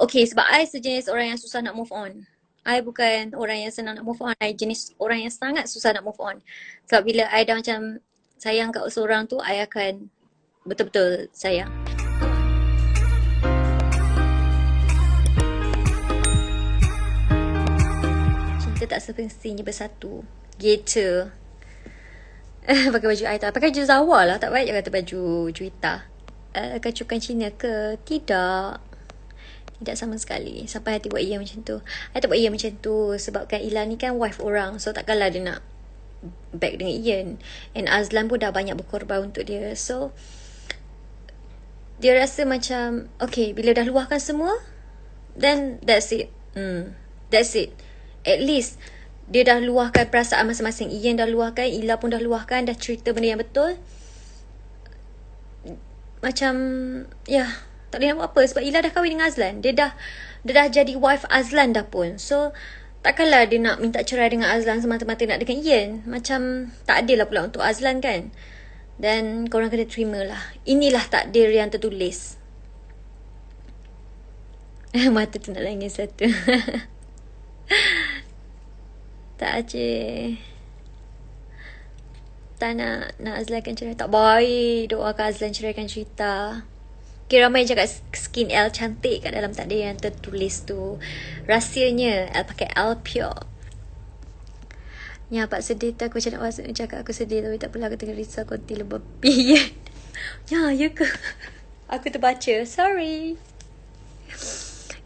Okay, sebab I sejenis orang yang susah nak move on. I bukan orang yang senang nak move on. I jenis orang yang sangat susah nak move on. Sebab bila I dah macam sayang kat seorang tu, I akan betul-betul sayang. Cinta tak semestinya bersatu. Gitu. Pakai baju I tak. Pakai baju Zawa lah. Tak baik je kata baju Juwita. Kacukan Cina ke? Tidak. Tidak sama sekali. Sampai hati buat ia macam tu. I tak buat ia macam tu. Sebabkan Ila ni kan wife orang. So takkanlah dia nak back dengan Ian. And Azlan pun dah banyak berkorban untuk dia. So dia rasa macam okay, bila dah luahkan semua, then that's it. That's it. At least dia dah luahkan perasaan masing-masing. Ian dah luahkan, Ila pun dah luahkan, dah cerita benda yang betul. Macam tak boleh nak buat apa sebab Ila dah kahwin dengan Azlan. Dia dah jadi wife Azlan dah pun. So takkanlah dia nak minta cerai dengan Azlan semata-mata nak dengan Ian. Macam tak adil lah pula untuk Azlan kan. Dan korang kena terima lah. Inilah takdir yang tertulis. Mata tu nak nangis satu. Tak je. Tak nak Azlan kan cerai. Tak baik doakan Azlan ceraikan cerita. Okay, ramai cakap skin L cantik kat dalam takdir yang tertulis tu. Rahsianya L pakai L pure. Ya, Pak sedih tu aku macam nak masuk cakap aku sedih tapi tak apalah aku tengah risau konti lebih. Ya ke? Aku terbaca. Sorry.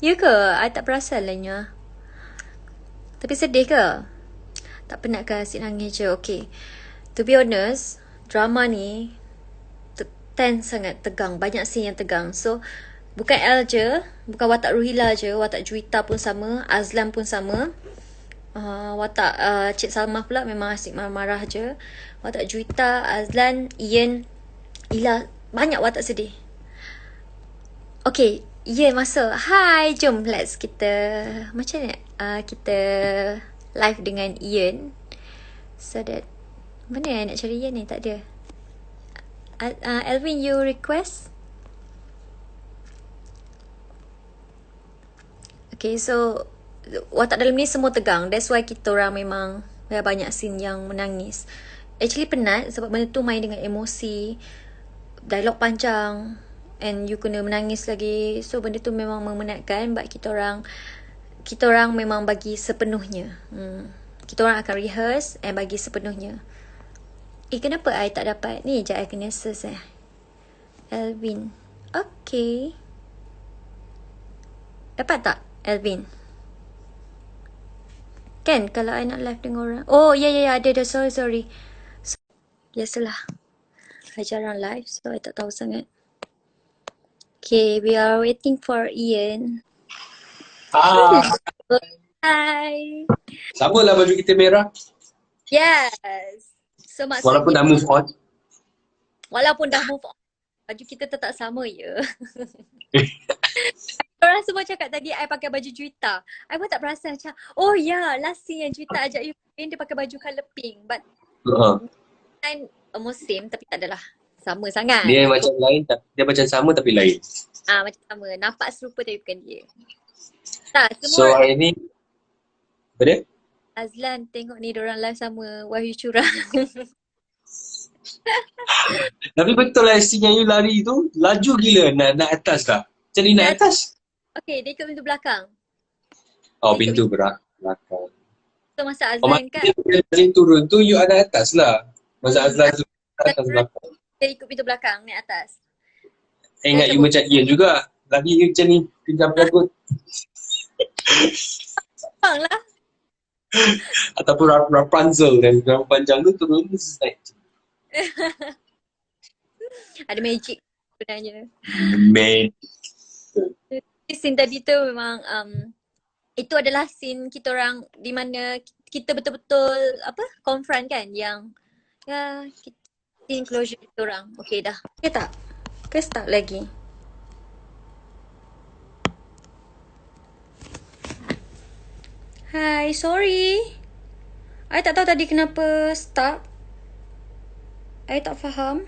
Ya ke? I tak perasan lah nya. Tapi sedih ke? Tak penat ke asyik nangis je? Okay. To be honest, drama ni tense sangat, tegang. Banyak scene yang tegang. So, bukan L je, bukan watak Ruhila je, watak Juwita pun sama, Azlan pun sama. Watak Cik Salmah pula memang asyik marah-marah je. Watak Juwita, Azlan, Ian, Ila, banyak watak sedih. Okay, Ian masuk. Hai, jom let's kita macam ni kita live dengan Ian. So that mana nak cari Ian ni? Tak ada. Elvin, you request? Okay, so watak dalam ni semua tegang. That's why kita orang memang banyak scene yang menangis. Actually penat sebab benda tu main dengan emosi. Dialog panjang. And you kena menangis lagi. So benda tu memang memenatkan. But kita orang memang bagi sepenuhnya. Kita orang akan rehearse and bagi sepenuhnya. Kenapa I tak dapat? Ni je I kena search Elvin. Okay. Dapat tak Elvin? Kan kalau I nak live dengan orang. Oh ya ada. Sorry. Biasalah. I jarang live so I tak tahu sangat. Okay, we are waiting for Ian. Hi. Samalah baju kita merah. Yes. So walaupun dah move on. Baju kita tetap sama je. Orang semua cakap tadi I pakai baju Juwita. I pun tak perasan macam, oh ya, last scene yang Juwita ajak you main, dia pakai baju colour pink. But kan almost same tapi tak adalah sama sangat. Dia macam lain, dia macam sama tapi lain. Macam sama. Nampak serupa tapi bukan dia. Tak, semua. So hari ni apa dia? Azlan tengok ni diorang live sama Wahyu Curang. Tapi betul lah scene yang you lari tu, laju gila nak atas dah. Macam ni nak atas. Okay, dia ikut pintu belakang. Oh, pintu belakang. So masa Azlan kan. Dia turun tu, you ada atas lah. Masa Azlan tu atas belakang. Dia ikut pintu belakang, naik atas. Ingat you macam Ian juga. Lagi you macam ni, pinjam belakang. Bang lah. Ataupun Rapunzel dan rambut panjang tu turun ni naik. Ada magic sebenarnya. Scene tadi tu memang itu adalah scene kita orang di mana kita betul-betul confront kan yang scene closure kita orang. Okay dah. Okay tak? Ke start lagi? Hai, sorry. I tak tahu tadi kenapa start. I tak faham.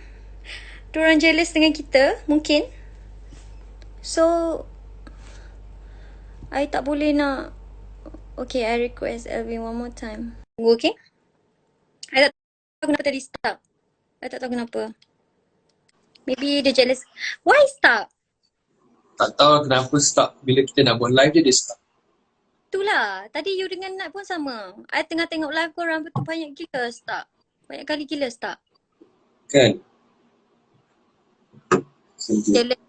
Diorang jealous dengan kita, mungkin. So I tak boleh nak. Okay, I request Elvin one more time. Tunggu, okay? I tak tahu kenapa tadi stuck. I tak tahu kenapa. Maybe dia jealous. Why stuck? Tak tahu kenapa stuck. Bila kita nak buat live je, dia stuck. Itulah. Tadi you dengan Nat pun sama. I tengah tengok live korang betul banyak gila stuck. Banyak kali gila stuck. Kan? Macam tu. Jealous.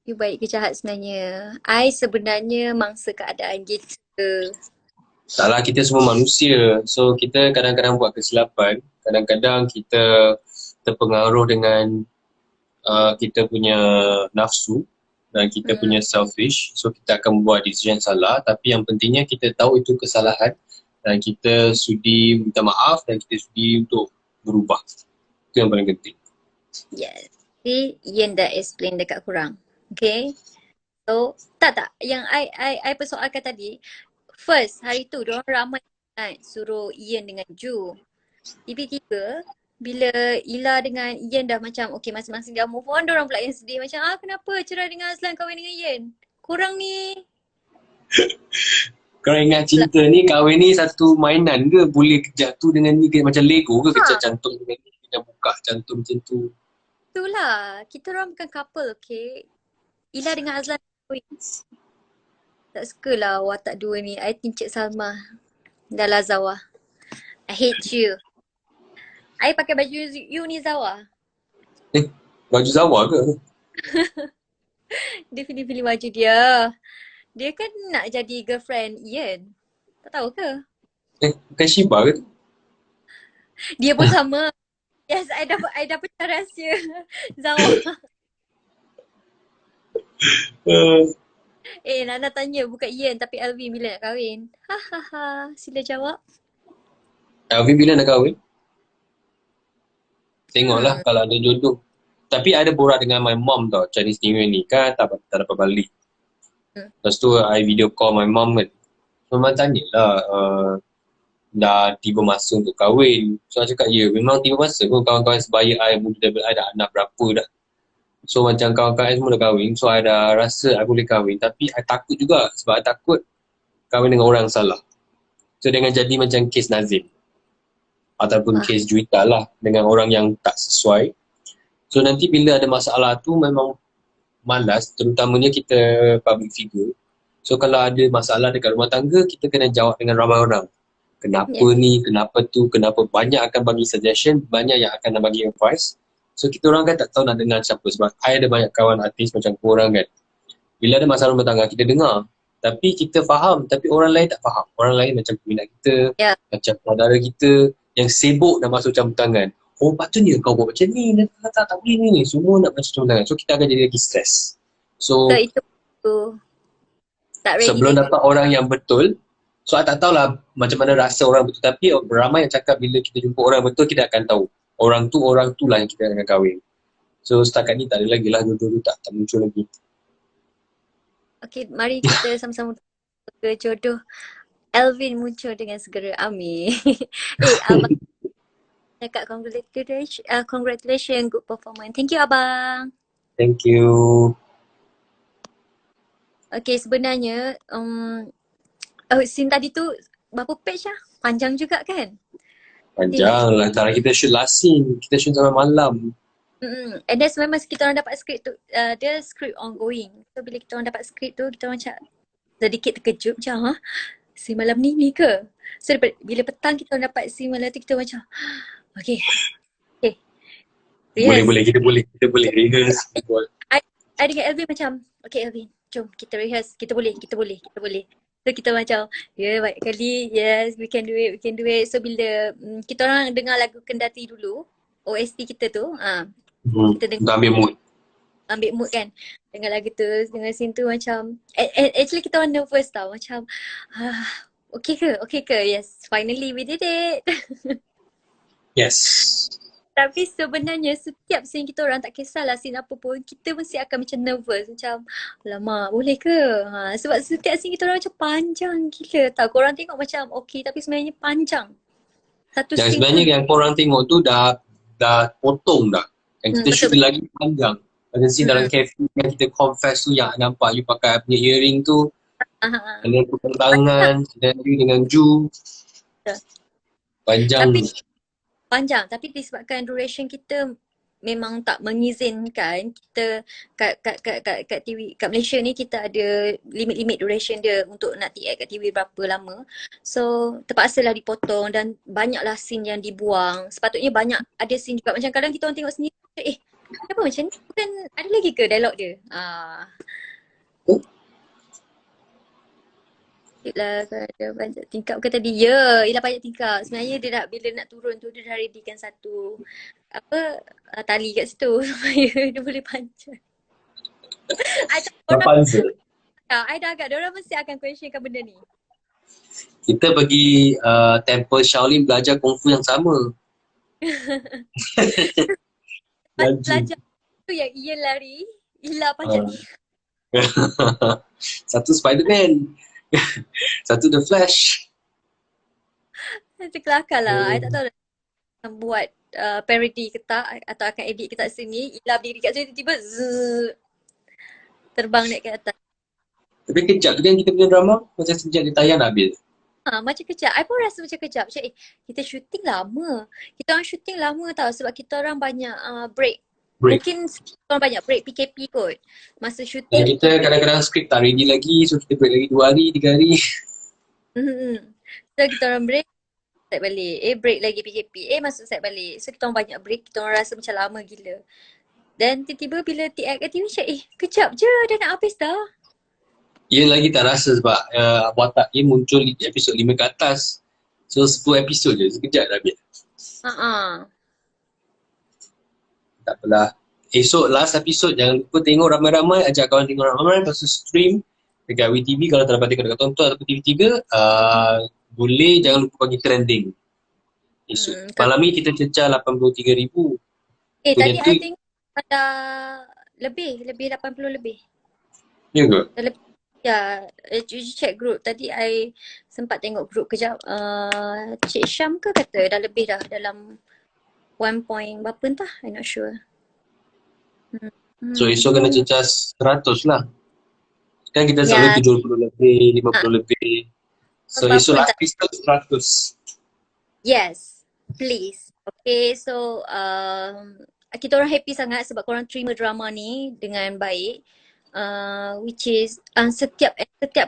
You baik ke jahat sebenarnya? I sebenarnya mangsa keadaan gitu. Taklah, kita semua manusia. So, kita kadang-kadang buat kesilapan. Kadang-kadang kita terpengaruh dengan kita punya nafsu dan kita punya selfish. So, kita akan buat decision salah. Tapi yang pentingnya kita tahu itu kesalahan dan kita sudi minta maaf dan kita sudi untuk berubah. Itu yang paling penting. Yes. Jadi, Ian dah explain dekat korang. Okay? So, tak. Yang I persoalkan tadi, first, hari tu diorang ramai suruh Ian dengan Ju. Tiba-tiba, bila Ila dengan Ian dah macam okay masing-masing dah move on, diorang pula yang sedih macam kenapa cerai dengan Azlan kahwin dengan Ian? Korang ni. Korang ingat cinta ni, kahwin ni satu mainan ke? Boleh kejap tu dengan ni ke? Macam Lego ke kejap cantum dengan ni? Kita buka cantum macam tu. Itulah. Kita orang bukan couple, okay? Ila dengan Azlan kahwin. Tak suka lah watak dua ni. I think Cik Salma dah lah Zawa. I hate you. I pakai baju you ni Zawa. Baju Zawa ke? Dia pilih-pilih baju dia. Dia kan nak jadi girlfriend Ian. Tak tahu ke? Bukan Shiba ke? Dia pun sama. Yes, I dah pecah rahsia. Zawa. Nana tanya bukan Ian tapi Alvin bila nak kahwin. Hahaha. Sila jawab. Alvin bila nak kahwin? Tengoklah kalau ada jodoh. Tapi ada borak dengan my mom tau, Chinese New Year ni kan tak dapat balik. Lepas tu I video call my mom kan. Memang tanyalah dah tiba masa untuk kahwin. So I cakap ya memang tiba masa pun, kawan-kawan sebaya I pun dah ada anak berapa dah. So macam kawan-kawan I semua dah kahwin. So I dah rasa I boleh kahwin. Tapi I takut juga sebab I takut kahwin dengan orang salah. So dengan jadi macam kes Nazim ataupun kes Juwita lah dengan orang yang tak sesuai. So nanti bila ada masalah tu memang malas, terutamanya kita public figure. So kalau ada masalah dekat rumah tangga, kita kena jawab dengan ramai orang. Kenapa ni, kenapa tu, kenapa. Banyak akan bagi suggestion, banyak yang akan bagi advice. So kita orang kan tak tahu nak dengar siapa. Sebab I ada banyak kawan artis macam korang kan. Bila ada masalah rumah tangga, kita dengar. Tapi kita faham, tapi orang lain tak faham. Orang lain macam peminat kita, macam saudara kita yang sibuk nak masuk campur tangan. Oh patutnya kau buat macam ni, tak boleh ni. Semua nak masuk campur tangan. So kita akan jadi lagi stress. So itu tak ready sebelum dapat orang yang betul, so I tak tahulah macam mana rasa orang betul. Tapi ramai yang cakap bila kita jumpa orang betul, kita akan tahu. Orang tu lah yang kita akan kahwin. So setakat ni tak ada lagi lah, jodoh tu tak muncul lagi. Okay, mari kita sama-sama ke jodoh Elvin muncul dengan segera. Amin. Abang cakap congratulations, good performance. Thank you Abang. Thank you. Okay, sebenarnya scene tadi tu berapa page lah? Panjang juga kan? Panjang lah. Antara kita shoot last scene, kita shoot sampai malam. And then memang kita orang dapat skrip tu, dia skrip ongoing. So bila kita orang dapat skrip tu, kita orang macam sedikit terkejut macam scene malam ni ke? So bila petang kita orang dapat scene malam tu, kita macam okay. Boleh, kita boleh rehearse. I dengan Elvin macam okay Elvin, jom kita rehearse, kita boleh. So kita macam baik kali, yes we can do it. So bila kita orang dengar lagu Kendati dulu, OST kita tu, kita dengar ambil mood kan, dengar lagu tu, dengar scene tu macam actually kita orang nervous tau, macam okay ke, yes finally we did it. Yes. Tapi sebenarnya setiap scene kita orang, tak kisahlah scene apa pun, kita mesti akan macam nervous, macam lama boleh ke? Sebab setiap scene kita orang macam panjang gila tau. Korang tengok macam okay tapi sebenarnya panjang. Satu yang scene sebenarnya yang korang tengok tu dah potong dah. Dan kita shoot Betul. lagi panjang. Ada scene dalam cafe yang kita confess tu yang nampak you pakai punya earring tu. Ah, Ada pegang tangan dan you dengan Ju. betul. Panjang. Tapi panjang, tapi disebabkan duration kita memang tak mengizinkan kita kat TV kat Malaysia ni kita ada limit duration dia untuk nak TAC kat TV berapa lama. So terpaksalah dipotong dan banyaklah scene yang dibuang. Sepatutnya banyak ada scene juga macam kadang kita orang tengok sendiri kenapa macam ni? Bukan ada lagi ke dialog dia? Lah ada banyak tingkap ke tadi? Ya, ialah banyak tingkap. Sebenarnya dia bila nak turun tu dia dah readykan satu tali kat situ supaya dia boleh panjat. I tak tahu Kapan je? I dah agak diorang mesti akan questionkan benda ni. Kita pergi Temple Shaolin belajar kungfu yang sama. Belajar tu yang Ian lari, Ila panjat ni. Satu Spiderman. Satu The Flash. Macam kelakar lah. I tak tahu nak buat parody ke tak atau akan edit ke tak sini. Ila berdiri kat situ tiba-tiba terbang naik ke atas. Tapi kejap kan kita punya drama macam sejak dia tayang dah habis. Macam kejap. I pun rasa macam kejap. Macam kita syuting lama. Kita orang syuting lama tau sebab kita orang banyak break. Mungkin kita orang banyak break PKP kot. Masa Dan syuting. kita kadang-kadang skrip tak ready lagi. So kita break lagi 2 hari, 3 hari. So kita orang break. Set balik. Break lagi PKP. Masuk set balik. So kita orang banyak break. Kita orang rasa macam lama gila. Dan tiba-tiba bila TAC kat TV macam kejap je dah nak habis dah. Ia lagi tak rasa sebab watak dia muncul di episod 5 ke atas. So 10 episod je, sekejap dah habis. Tak apalah. Esok last episod jangan lupa tengok ramai-ramai, ajak kawan tengok ramai-ramai, lepas tu stream dekat WeTV kalau tak dapat tengok dekat tonton ataupun TV3, boleh jangan lupa bagi trending. Esok. Malam ni kita cecah 83,000. Tadi I tengok ada lebih 80 lebih. Ya ke? Ya, check group. Tadi I sempat tengok group kejap. Cik Syam ke kata dah lebih dah dalam 1 point berapa entah. I'm not sure. So esok kena cecah 100 lah. Kan kita selalu 70 lebih, 50 lebih. So esok last episode 100. Yes, please. Okay, so kita orang happy sangat sebab korang terima drama ni dengan baik. Which is setiap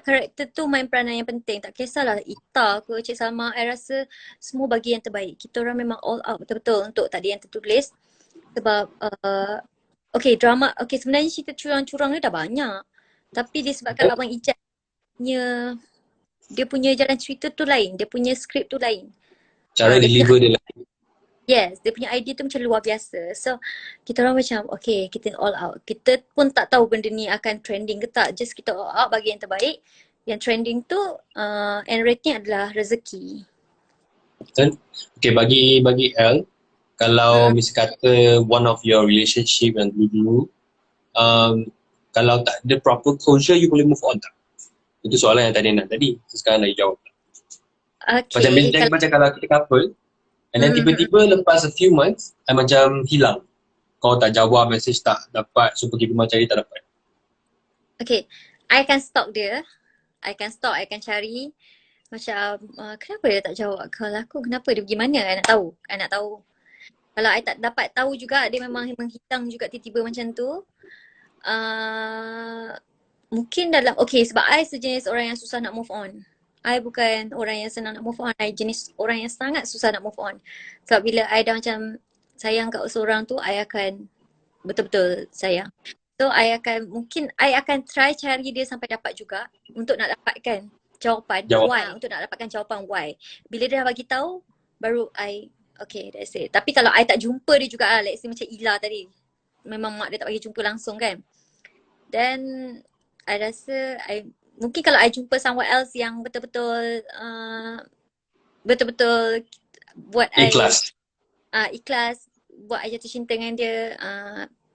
karakter tu main peranan yang penting. Tak kisahlah Ita ke Cik Salma, I rasa semua bagi yang terbaik. Kita orang memang all out betul-betul untuk tadi yang tertulis. Sebab drama, sebenarnya cerita curang-curang ni dah banyak. Tapi disebabkan Abang Ijaz dia punya jalan cerita tu lain, dia punya skrip tu lain. Cara deliver dia lain. Yes, dia punya idea tu macam luar biasa. So, kita orang macam, kita all out. Kita pun tak tahu benda ni akan trending ke tak. Just kita all out bagi yang terbaik. Yang trending tu, and rating adalah rezeki. Okay, bagi L, kalau misalnya kata one of your relationship yang dulu, kalau tak ada proper closure, you boleh move on tak? Itu soalan yang tadi. Sekarang lagi jawab. Macam kalau kita couple, and then tiba-tiba lepas a few months, I macam hilang. Kau tak jawab, message tak dapat, so pergi rumah cari tak dapat. Okay, I akan stalk dia. I akan cari. Macam, kenapa dia tak jawab call aku? Kenapa dia pergi mana? I nak tahu. Kalau I tak dapat tahu juga, dia memang menghilang juga tiba-tiba macam tu. Mungkin dalam, sebab I sejenis orang yang susah nak move on. I bukan orang yang senang nak move on. I jenis orang yang sangat susah nak move on. Sebab bila I dah macam sayang kat seorang tu, I akan betul-betul sayang. So I akan try cari dia sampai dapat juga untuk nak dapatkan jawapan why. Untuk nak dapatkan jawapan why. Bila dia dah bagi tahu, baru I that's it. Tapi kalau I tak jumpa dia juga lah, let's say macam Ila tadi. Memang mak dia tak bagi jumpa langsung kan. Then I rasa mungkin kalau I jumpa someone else yang betul-betul buat ikhlas. Ikhlas buat I jatuh cinta dengan dia,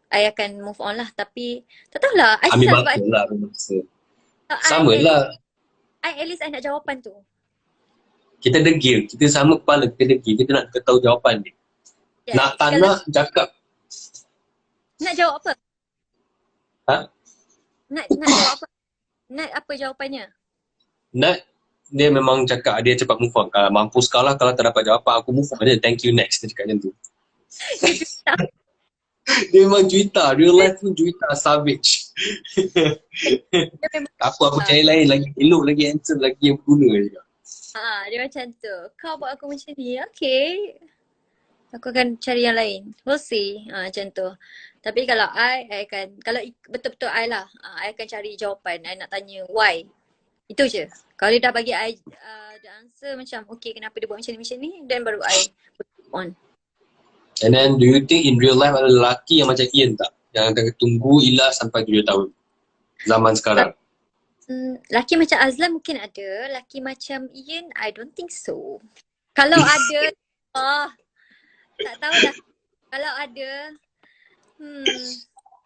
I akan move on lah. Tapi tak tahulah, I ambil masa lah, sama lah. At least I nak jawapan tu. Kita degil, kita sama kepala, kita degil, kita nak tahu jawapan dia. Nak tak nak, cakap. Nak jawab apa? Ha? Nak jawab apa? Nak apa jawapannya? Nat, dia memang cakap dia cepat move on. Kalau mampus kalah, kalau tak dapat jawab apa, aku move on je. Thank you next. Dia cakap macam tu. Dia juta. Dia memang juita. Real life pun juita. Savage. Dia memang Aku cari lain lagi. Elok lagi, handsome lagi yang berguna je. dia macam tu. Kau buat aku macam ni, okay. Aku akan cari yang lain. We'll see. Macam tu. Tapi kalau I akan, kalau betul-betul I lah, I akan cari jawapan. I nak tanya why. Itu je. Kalau dia dah bagi I the answer macam, okay, kenapa dia buat macam ni, then baru I move on. And then, do you think in real life ada lelaki yang macam Ian tak? Yang akan tunggu Ila sampai 7 tahun. Zaman sekarang. Laki macam Azlan mungkin ada. Laki macam Ian, I don't think so. Kalau ada, tak tahulah. Kalau ada,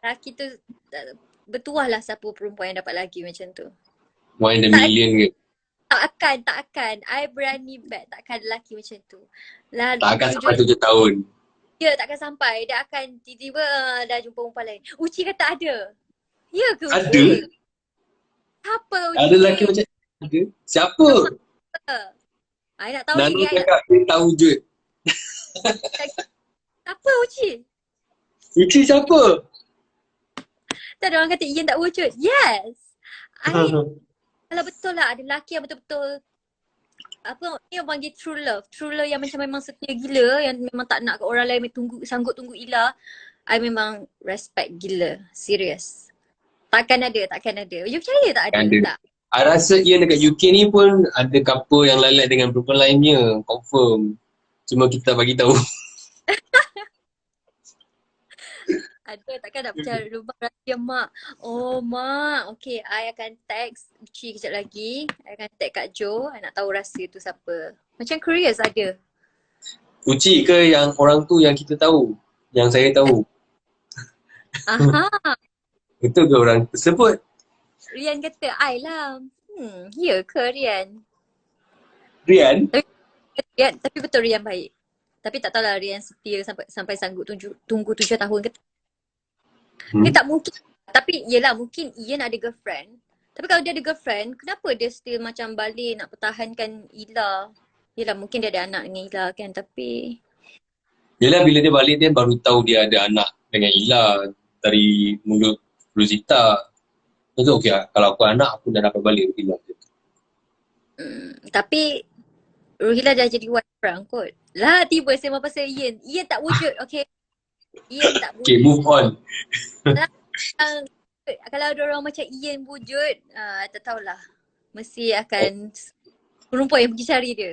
laki tu bertuah lah siapa perempuan yang dapat lagi macam tu. One in a million ke? Tak akan. I berani bet takkan lelaki macam tu. Tak akan sampai 7 tahun. Ya, takkan sampai. Dia akan tiba-tiba dah jumpa perempuan lain. Uci kata ada. Ya ke? Ada? Uci? Siapa Uci? Ada lelaki macam ada? Siapa? I nak tahu Nano ni. cakap dia tahu je. Siapa Uci? Uci siapa? Tak ada orang kata Ian tak wujud. Yes. Kalau betul lah ada lelaki yang betul-betul ni yang panggil true love. True love yang macam memang setia gila, yang memang tak nak ke orang lain sanggup tunggu Ila. I memang respect gila. Serius. Takkan ada. You percaya tak ada? Tak. I rasa Ian dekat UK ni pun ada couple yang lain dengan perempuan lainnya. Confirm. Cuma kita bagi tahu. Ada, takkan nak percaya lubang rahsia mak. Oh mak, okay, I akan text Uci kejap lagi. I akan text Kak Jo, I nak tahu rahsia tu siapa. Macam curious ada. Uci ke yang orang tu yang kita tahu? Yang saya tahu? Aha, Betul ke orang tersebut? Rian kata I lah. Ya ke Rian? Rian? Tapi betul Rian baik. Tapi tak tahulah Rian setia sampai sanggup tunggu 7 tahun ke. Dia tak mungkin. Tapi yelah mungkin Ian ada girlfriend. Tapi kalau dia ada girlfriend, kenapa dia still macam balik nak pertahankan Ila? Yelah mungkin dia ada anak dengan Ila kan, tapi Yelah bila dia balik dia baru tahu dia ada anak dengan Ila dari mulut Rosita. Itu okey lah. Kalau aku anak aku dah dapat balik Ila. Tapi Ruhila dah jadi wife orang kot. Lah tiba sembang pasal Ian. Ian tak wujud, okay. Ian tak wujud. Okay, move on. Kalau ada orang macam Ian wujud, tak tahulah. Mesti akan perempuan yang pergi cari dia.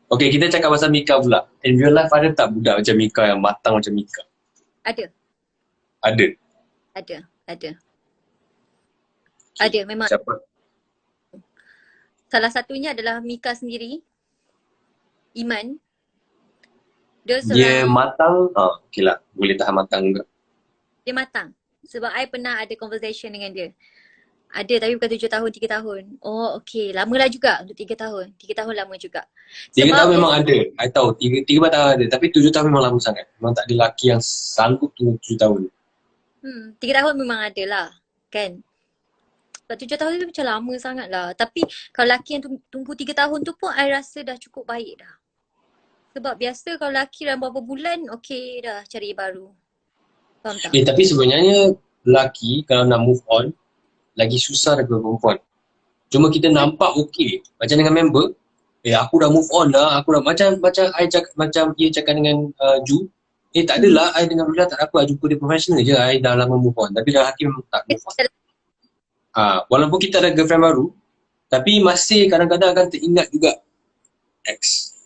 Okay, kita cakap pasal Mika pula. In real life ada tak budak macam Mika yang matang macam Mika? Ada. Ada? Ada, memang. Siapa? Salah satunya adalah Mika sendiri. Iman. Dia matang? Okay lah. Boleh tahan matang juga. Dia matang. Sebab I pernah ada conversation dengan dia. Ada tapi bukan 7 tahun, 3 tahun. Oh okay, lamalah juga untuk 3 tahun. 3 tahun lama juga. 3 tahun memang ada. I tahu 3 tahun ada. Tapi 7 tahun memang lama sangat. Memang tak ada lelaki yang sanggup tunggu 7 tahun. 3 tahun memang ada lah. Kan? Sebab 7 tahun tu macam lama sangat lah. Tapi kalau lelaki yang tunggu 3 tahun tu pun I rasa dah cukup baik dah. Sebab biasa kalau lelaki dalam beberapa bulan, okay dah cari baru. Faham tak? Tapi sebenarnya lelaki kalau nak move on lagi susah daripada perempuan. Cuma kita nampak okey. Macam dengan member, aku dah move on dah. Aku dah macam I cakap, macam dia cakap dengan Ju. Tak adalah I dengan Rila tak ada apa. I jumpa dia professional je. I dah lama move on. Tapi dah hati memang tak move on. Walaupun kita ada girlfriend baru, tapi masih kadang-kadang akan teringat juga ex.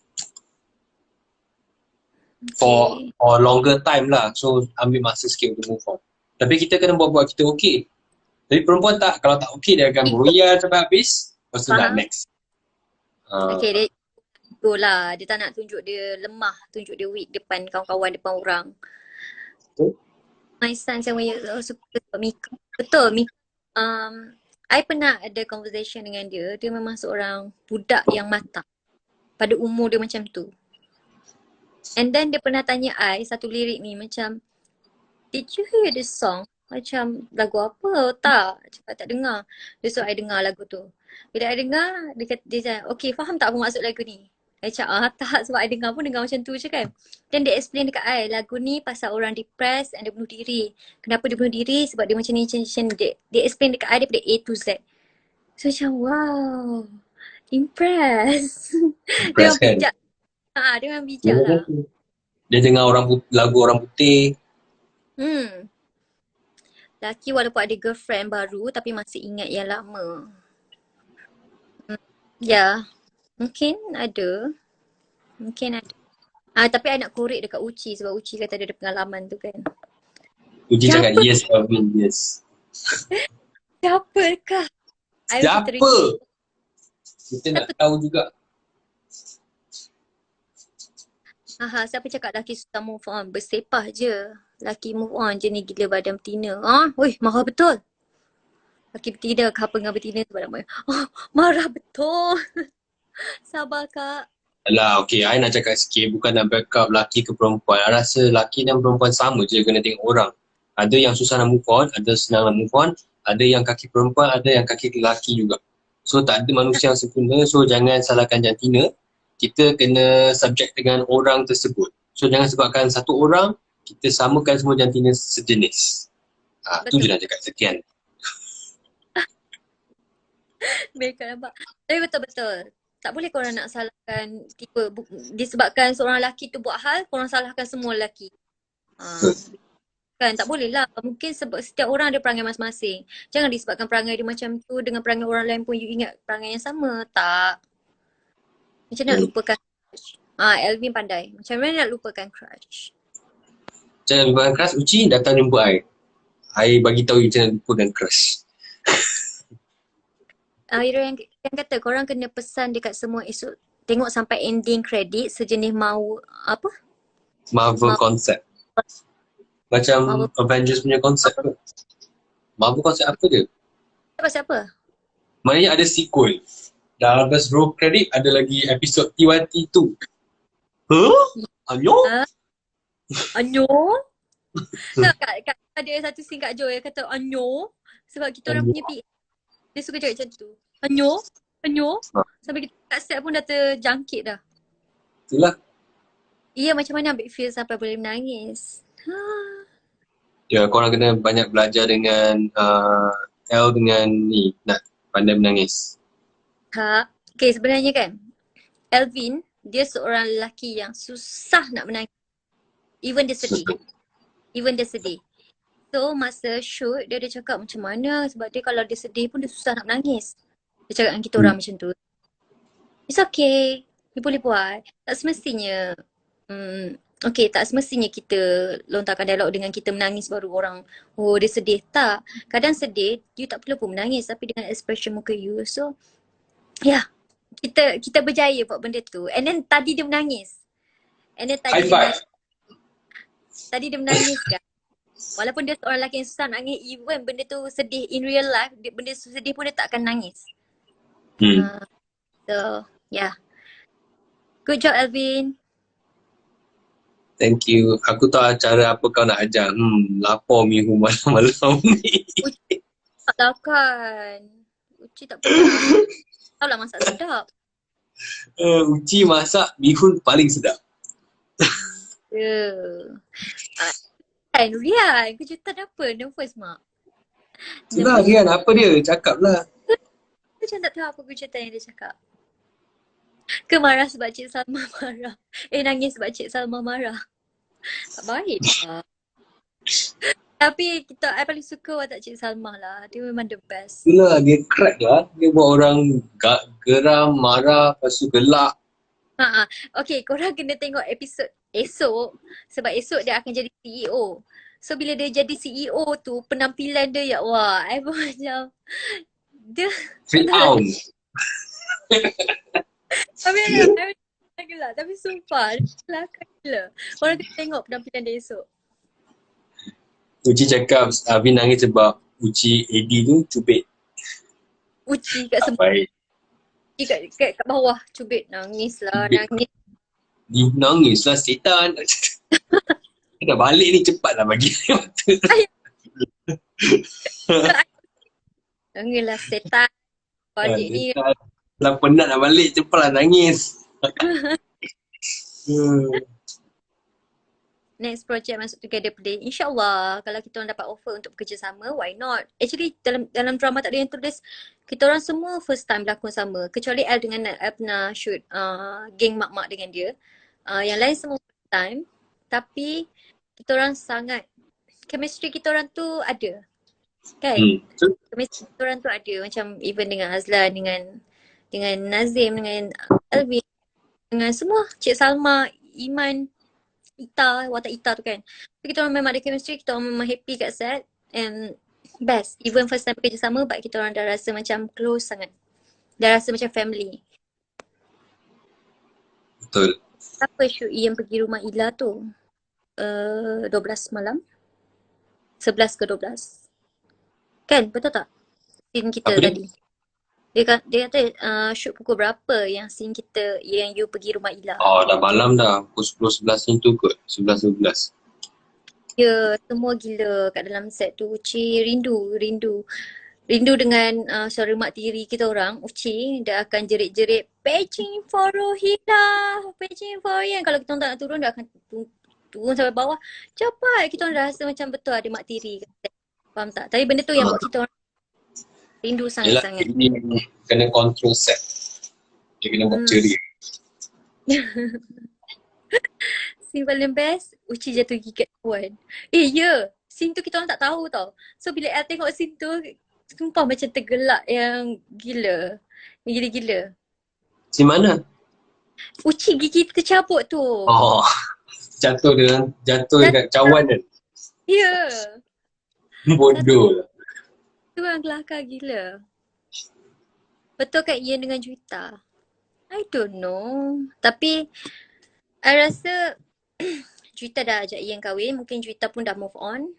For longer time lah. So ambil masa sikit untuk move on. Tapi kita kena buat kita okey. Tapi perempuan tak. Kalau tak okey dia akan beroyan sampai habis. Lepas tu dah next. Okay, dia go lah. Dia tak nak tunjuk dia lemah. Tunjuk dia weak depan kawan-kawan, depan orang. Betul? My son sama suka Mika. Betul, Mika. I pernah ada conversation dengan dia. Dia memang seorang budak yang matang. Pada umur dia macam tu. And then dia pernah tanya I satu lirik ni macam, Did you hear this song? Macam lagu apa? Tak. Cakap tak dengar. Besok I dengar lagu tu. Bila I dengar, dia cakap, okay faham tak apa maksud lagu ni? I cakap, tak sebab I dengar pun dengar macam tu je kan. Then dia explain dekat I, lagu ni pasal orang depressed and dia bunuh diri. Kenapa dia bunuh diri? Sebab dia macam ni, macam ni. Dia explain dekat I daripada A to Z. So macam wow. Impressed. Dia Impress memang kan? bijak. Dia memang bijak lah. Dia dengar lagu orang putih. Laki walaupun ada girlfriend baru tapi masih ingat yang lama. Ya, mungkin ada. Tapi I nak korek dekat Uci sebab Uci kata dia ada pengalaman tu kan. Uji cakap Siapa? yes, Alvin, yes. Siapakah? Siapa? Kita nak tahu juga. Siapa cakap laki susah move on? Bersepah je. Laki move on je ni gila badan betina. Weh, marah betul. Laki betina, couple dengan betina tu badan marah. Marah betul. Sabar kak. Alah, okay, I nak cakap sikit, bukan nak backup laki ke perempuan. I rasa laki dan perempuan sama je, kena tengok orang. Ada yang susah nak move on, ada senang nak move on, ada yang kaki perempuan, ada yang kaki lelaki juga. So tak ada manusia yang sempurna, so jangan salahkan jantina. Kita kena subject dengan orang tersebut. So jangan sebabkan satu orang, kita samakan semua jantina sejenis. Tu je nak cakap, sekian. Mereka nampak. Tapi betul-betul. Tak boleh korang nak salahkan tiba disebabkan seorang lelaki tu buat hal, korang salahkan semua lelaki. Kan tak boleh lah. Mungkin sebab setiap orang ada perangai masing-masing. Jangan disebabkan perangai dia macam tu dengan perangai orang lain pun you ingat perangai yang sama. Tak. Macam mana nak lupakan crush? Elvin pandai. Macam mana nak lupakan crush? Macam nak lupakan crush, Uci datang jumpa I. I bagi tahu macam nak lupakan crush. Yang kata korang kena pesan dekat semua esok tengok sampai ending credit sejenis Marvel concept. Macam Avengers punya konsep ke? Marvel konsep apa dia? Siapa? Maknanya ada sequel. Dah habis roll credit ada lagi episod T1T2. Anyo? Anyo? Kak ada satu scene Kak Jo yang kata Anyo sebab kita orang punya PA. Dia suka cakap macam tu. Anyo. Sampai kita kat set pun dah terjangkit dah. Itulah. Iya, macam mana ambil feel sampai boleh menangis. Ya, korang kena banyak belajar dengan L dengan ni. Nak pandai menangis. Okay, sebenarnya kan Elvin, dia seorang lelaki yang susah nak menangis. Even dia sedih. So masa shoot dia cakap macam mana sebab dia kalau dia sedih pun dia susah nak menangis. Dia cakap dengan kita orang macam tu. It's okay. Dia boleh buat. Tak semestinya tak semestinya kita lontarkan dialog dengan kita menangis baru orang dia sedih. Tak. Kadang sedih you tak perlu pun menangis tapi dengan expression muka you. So kita berjaya buat benda tu. And then tadi dia menangis. High five. Tadi dia menangis kan. Walaupun dia seorang lelaki yang susah nangis, even benda tu sedih in real life, benda sedih pun dia tak akan nangis. So, yeah. Good job, Elvin. Thank you. Aku tahu acara apa kau nak ajar. Lapor Mihu malam-malam ni. Tak kan. Uci tak pernah. Tahu lah masak sedap. Uci masak bihun paling sedap. Rian, kejutan apa? Nervous mak? Itulah Rian, apa dia? Cakap lah. Macam tak tahu apa kejutan yang dia cakap. Ke marah sebab Cik Salma marah. Nangis sebab Cik Salma marah. Tak baik lah. Tapi I paling suka watak Cik Salma lah. Dia memang the best. Itulah, dia crack lah. Dia buat orang geram, marah, lepas tu gelak. Okay, korang kena tengok episod esok sebab esok dia akan jadi CEO. So bila dia jadi CEO tu penampilan dia ya Allah, I pun macam dia Fir'aun. tapi sumpah kelakar gila. Korang kena tengok penampilan dia esok. Uci cakap Avin nangis sebab Uci AD tu cubit. Uci kat sebelah. Baik. Kat bawah cubit nangis lah. Nangislah setan. dah balik ni cepatlah bagi waktu. Janganlah setan. Adik ni. Dah penat nak balik, cepatlah nangis. Next project masuk Together Play. InsyaAllah kalau kita orang dapat offer untuk bekerjasama, why not? Actually dalam drama Tak Ada Yang Tulis, kita orang semua first time berlakon sama. Kecuali El dengan Nat, El pernah shoot geng mak-mak dengan dia. Yang lain semua first time. Tapi kita orang sangat, chemistry kita orang tu ada. Kan? Chemistry kita orang tu ada. Macam even dengan Azlan, dengan Nazim, dengan Alvin, dengan semua. Cik Salma, Iman, Ita, watak Ita tu kan. So, kita orang memang ada chemistry, kita orang memang happy kat set. And best. Even first time kerja sama, but kita orang dah rasa macam close sangat. Dah rasa macam family. Betul. Siapa shoot yang pergi rumah Ila tu? 12 malam? 11 ke 12? Kan? Betul tak? Scene kita tadi. Dia kata shoot pukul berapa yang scene kita, yang you pergi rumah Ila? Dah malam dah. Pukul 10-11 macam tu kot. 11-12. Ya, semua gila kat dalam set tu. Uci rindu dengan suara mak tiri kita orang. Uci dia akan jerit-jerit paging for Rohila, paging for Yan. Kalau kita orang tak nak turun, dia akan turun sampai bawah. Cepat. Kita orang dah rasa macam betul ada mak tiri kat set. Faham tak? Tapi benda tu yang buat kita orang rindu sangat-sangat. Ini kena control set. Dia kena buat ceria. Scene paling best, Uci jatuh gigi kat kawan. Ya. Scene tu kita orang tak tahu tau. So bila El tengok scene tu, sumpah macam tergelak yang gila. Yang gila-gila. Scene mana? Uci gigi tercabut tu. Jatuh dekat cawan kan? Ya. Bodoh lah. Tu orang kelakar gila. Betul kat Ian dengan Juwita? I don't know. Tapi I rasa Juwita dah ajak Ian kahwin. Mungkin Juwita pun dah move on.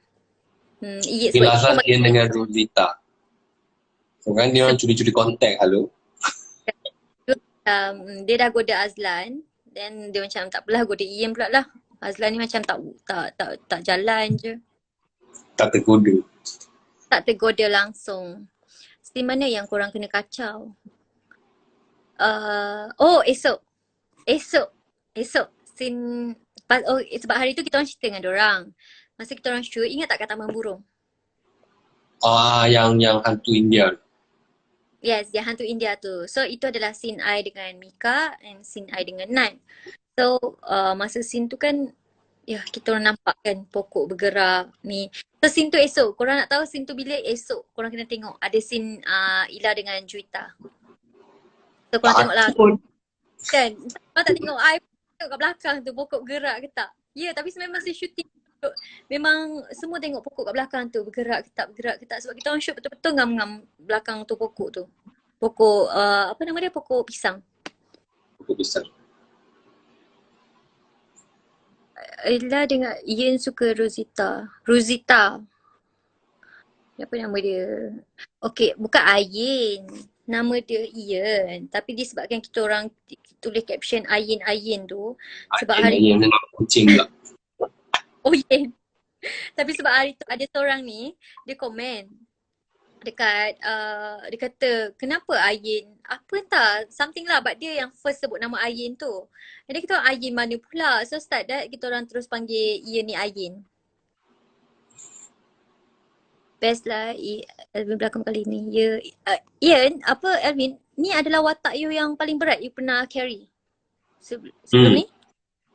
Asal Ian dengan Rosita. So kan dia orang curi-curi kontak. Halo? Dia dah goda Azlan. Then dia macam tak apalah goda Ian pula lah. Azlan ni macam tak jalan je. Tak tergoda. Tak tergoda langsung. Scene mana yang korang kena kacau? Esok. Scene, sebab hari tu kita orang cerita dengan dorang. Masa kita orang shoot, ingat tak kat Taman Burung? Yang hantu India. Yes, yang hantu India tu. So itu adalah scene I dengan Mika and scene I dengan Nat. So masa scene tu kan, kita orang nampak kan pokok bergerak ni. So scene tu esok. Korang nak tahu scene tu bila? Esok. Korang kena tengok. Ada scene Ila dengan Juwita. So korang tengok lah. Kan? Korang tak tengok I tengok kat belakang tu pokok bergerak ke tak? Ya, tapi sebenarnya masa shooting memang semua tengok pokok kat belakang tu bergerak ke tak. Sebab kita orang shoot betul-betul ngam-ngam belakang tu pokok tu. Pokok, apa nama dia? Pokok pisang. Pokok pisang. Ella dengan Ian suka Rosita. Apa nama dia? Okey, bukan Ayin. Nama dia Ian. Tapi disebabkan kita orang tulis caption Ayin tu. Sebab Ayin nama kucing pula. Ian. Tapi sebab hari tu ada seorang ni, dia komen dekat, dia kata, kenapa Ayin? Apa entah, something lah, but dia yang first sebut nama Ayin tu. Jadi kita orang Ayin mana pula? So start that, kita orang terus panggil Ian ni Ayin. Best lah Alvin berlakon kali ni. Ian, Alvin, ni adalah watak you yang paling berat you pernah carry sebelum ni?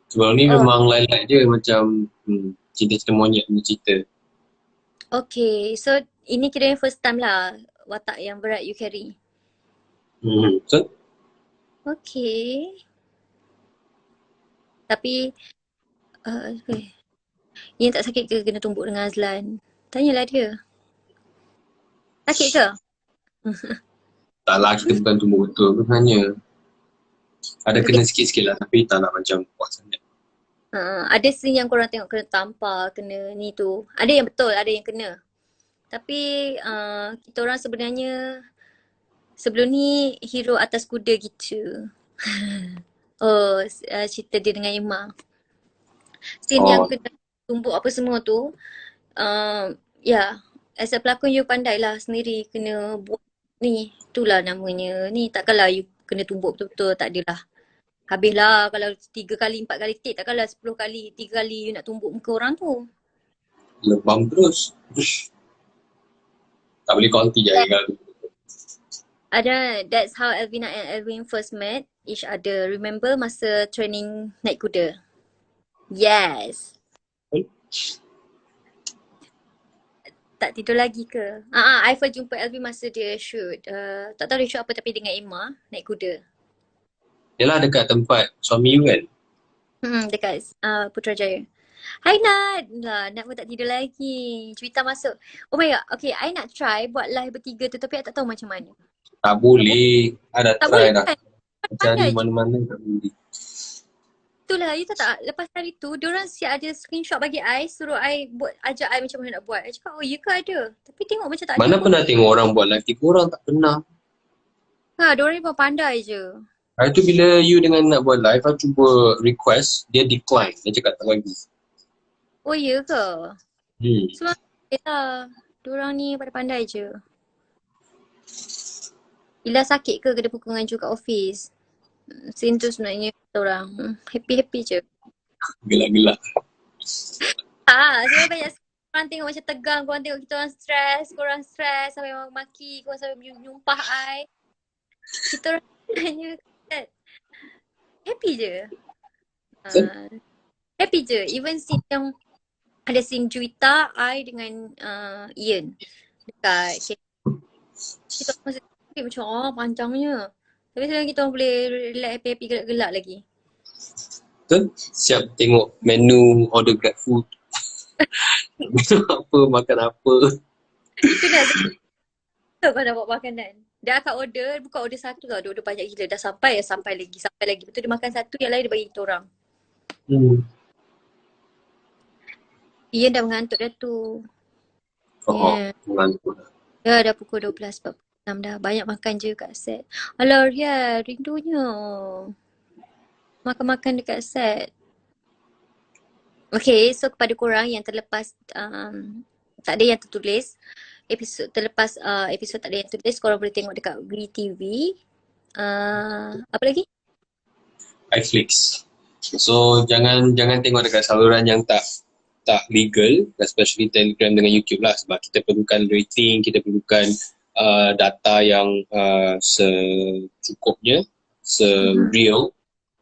Sebelum ni memang lain-lain je macam cerita-cerita monyet punya cerita. Okay, so ini kira yang first time lah watak yang berat you carry. Betul? Okay. Tapi Ian tak sakit ke kena tumbuk dengan Azlan? Tanyalah dia. Sakit ke? Tak lah, kita bukan tumbuk betul sebenarnya. Ada kena sikit-sikit lah tapi tak nak macam kuat sangat. Ada scene yang korang tengok kena tampar, kena ni tu. Ada yang betul, ada yang kena. Tapi kita orang sebenarnya sebelum ni hero atas kuda gitu. Cerita dia dengan Ima. Scene yang kena tumbuk apa semua tu. Ya, as a pelakon you pandai lah sendiri kena buat ni. Itulah namanya ni. Takkanlah you kena tumbuk betul-betul. Tak adalah. Habislah kalau 3 kali, 4 kali take. Takkanlah 10 kali, 3 kali you nak tumbuk muka orang tu. Lebam terus. Ush. Tak boleh konti je hari That's how Elvina and Elvin first met each other. Remember masa training naik kuda? Yes. Tak tidur lagi ke? I first jumpa Elvin masa dia shoot. Tak tahu dia shoot apa tapi dengan Emma naik kuda. Yalah dekat tempat suami you kan? Dekat Putrajaya. Hai Nat. Lah, Nat pun tak tidur lagi. Cerita masuk. Oh my god. Okay, I nak try buat live bertiga tu tapi I tak tahu macam mana. Tak boleh. I dah Tak try boleh dah. kan? Cari mana-mana tak boleh. Itulah, you tahu tak? Lepas hari tu, diorang siap ada screenshot bagi I, suruh I buat, ajak I macam mana nak buat. I cakap, oh ya ke ada? Tapi tengok macam tak ada Mana pun. pernah tengok orang buat live 3 orang tak pernah. Diorang ni pun pandai je. Hari tu bila you dengan nak buat live, I cuba request, dia decline. Dia cakap tak bagi. Oh ya ke? Sebab, diorang ni pada pandai je. Ila sakit ke kena pukul dengan you kat office? Scene tu sebenarnya orang happy-happy je. Gelak-gelak. Sebab banyak korang tengok macam tegang, korang tengok kita orang stres sampai maki, korang sampai nyumpah I. Kita orang hanya happy je. Happy je. Even scene yang ada scene Juwita, I dengan Ian dekat kita masih macam panjangnya. Tapi sekarang kita orang boleh relax happy-happy gelak-gelak lagi. Betul? Siap tengok menu order grab food. Minum apa, makan apa. Itu dah kau dah bawa makanan. Dia akan buka order satu tau. Dia order banyak gila. Dah sampai lagi. Betul dia makan satu, yang lain dia bagi kita orang. Ian dah mengantuk dah tu. Mengantuk dah. Ya dah pukul 12.46 dah. Banyak makan je kat set. Alah Rian, rindunya. Makan-makan dekat set. Okay, so kepada korang yang terlepas tak ada yang tertulis, episod terlepas episod tak ada yang tertulis, korang boleh tengok dekat WeTV. Apa lagi? iFlix. So jangan tengok dekat saluran yang tak legal, especially Telegram dengan YouTube lah, sebab kita perlukan rating, kita perlukan data yang secukupnya, real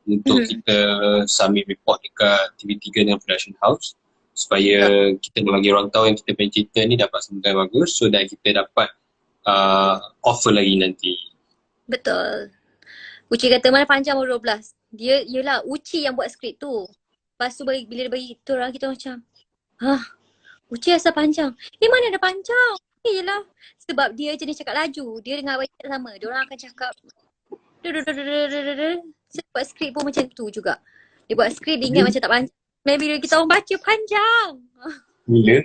untuk kita submit report dekat TV3 dengan production house supaya kita bagi orang tahu yang kita punya cerita ni dapat sambutan bagus so that kita dapat offer lagi nanti. Betul. Uci kata mana panjang baru 12. Dia yelah Uci yang buat skrip tu. Lepas tu bila dia bagi kita orang, kita macam Uci asal panjang. Mana ada panjang? Yelah. Sebab dia jenis cakap laju. Dia dengan Abang tak sama. Dia orang akan cakap dia buat skrip pun macam tu juga. Dia buat skrip dia ingat macam tak panjang. Dan bila kita orang baca panjang. Bila?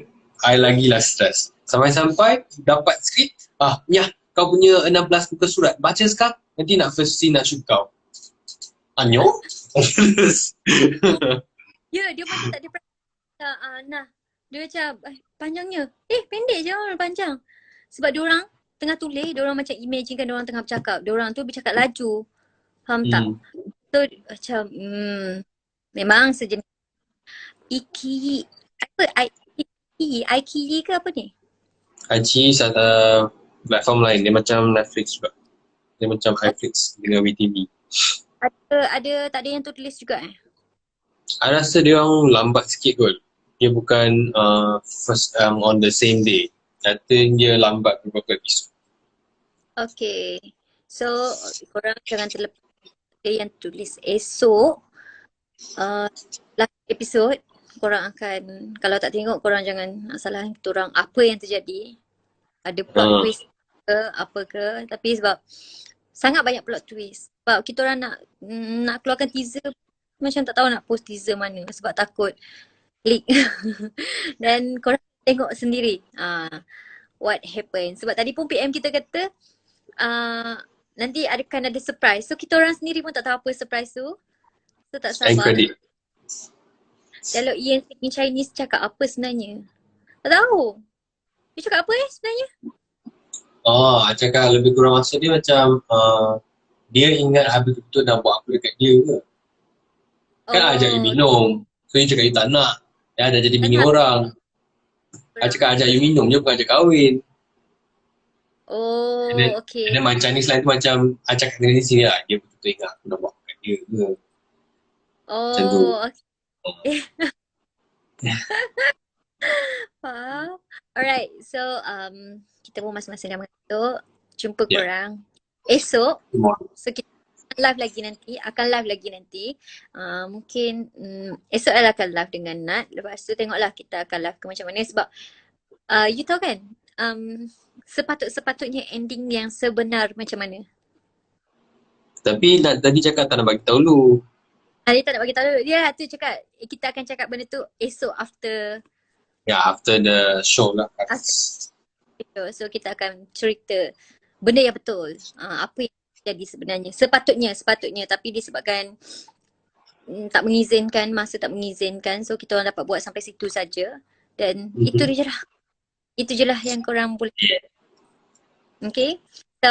I lagilah stres. Sampai-sampai dapat skrip. Kau punya 16 muka surat. Baca sekarang. Nanti nak first scene nak shoot kau. Anyo? Ya, dia macam tak ada nah. Dia macam panjangnya. Pendek je orang panjang. Sebab diorang tengah tulis, diorang macam imaginekan diorang tengah bercakap. Diorang tu bercakap laju. Faham tak? So macam memang sejenis iQIYI ke apa ni? iQIYI satu platform lain. Dia macam Netflix juga. Dia macam iFlix dengan WeTV. Ada tak ada yang tulis juga I rasa dia orang lambat sikit kot. Dia bukan first on the same day. Kata dia lambat beberapa episod. Okay. So korang jangan terlepas yang tulis esok last episod korang akan, kalau tak tengok korang jangan salah kita orang apa yang terjadi, ada plot twist ke apa ke, tapi sebab sangat banyak plot twist. Sebab kita orang nak keluarkan teaser macam tak tahu nak post teaser mana sebab takut leak. Dan korang tengok sendiri what happened. Sebab tadi pun PM kita kata nanti akan ada surprise. So kita orang sendiri pun tak tahu apa surprise tu. So tak sabar. Kalau Ian speaking Chinese cakap apa sebenarnya? Tak tahu. Dia cakap apa sebenarnya? Oh, cakap lebih kurang maksud dia macam dia ingat habis betul dah buat apa dekat dia ke. Kan ajak you Oh, minum. So you cakap you tak nak. Dah jadi tak bini nak orang. orang. Cakap ajak you minum je bukan ajak kahwin. And then, Oh, and okay. then my Chinese lain tu macam cakap dengan dia sini lah. Dia betul-betul ingat aku dah buat dekat dia ke. Macam tu. Oh, okay. Faham. Alright, so kita pun masing-masing dah mengantuk. Jumpa Ya. korang esok. Tomorrow. So kita akan live lagi nanti. Mungkin esok akan live dengan Nat. Lepas tu tengoklah kita akan live ke macam mana sebab you tahu kan sepatutnya ending yang sebenar macam mana. Tapi tadi cakap tak nak bagi tahu dulu. Dia tak nak bagi tahu. Dia tu cakap kita akan cakap benda tu esok after Ya, after the show lah. video. So kita akan cerita benda yang betul. Apa yang jadi sebenarnya. Sepatutnya. Tapi disebabkan tak mengizinkan, masa tak mengizinkan. So kita orang dapat buat sampai situ saja. Dan itu je lah. Itu je lah yang korang boleh. Yeah. Okay. So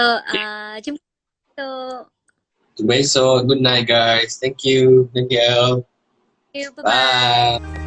jumpa esok. Jumpa esok. Good night guys. Thank you. Thank you. Bye-bye. Bye.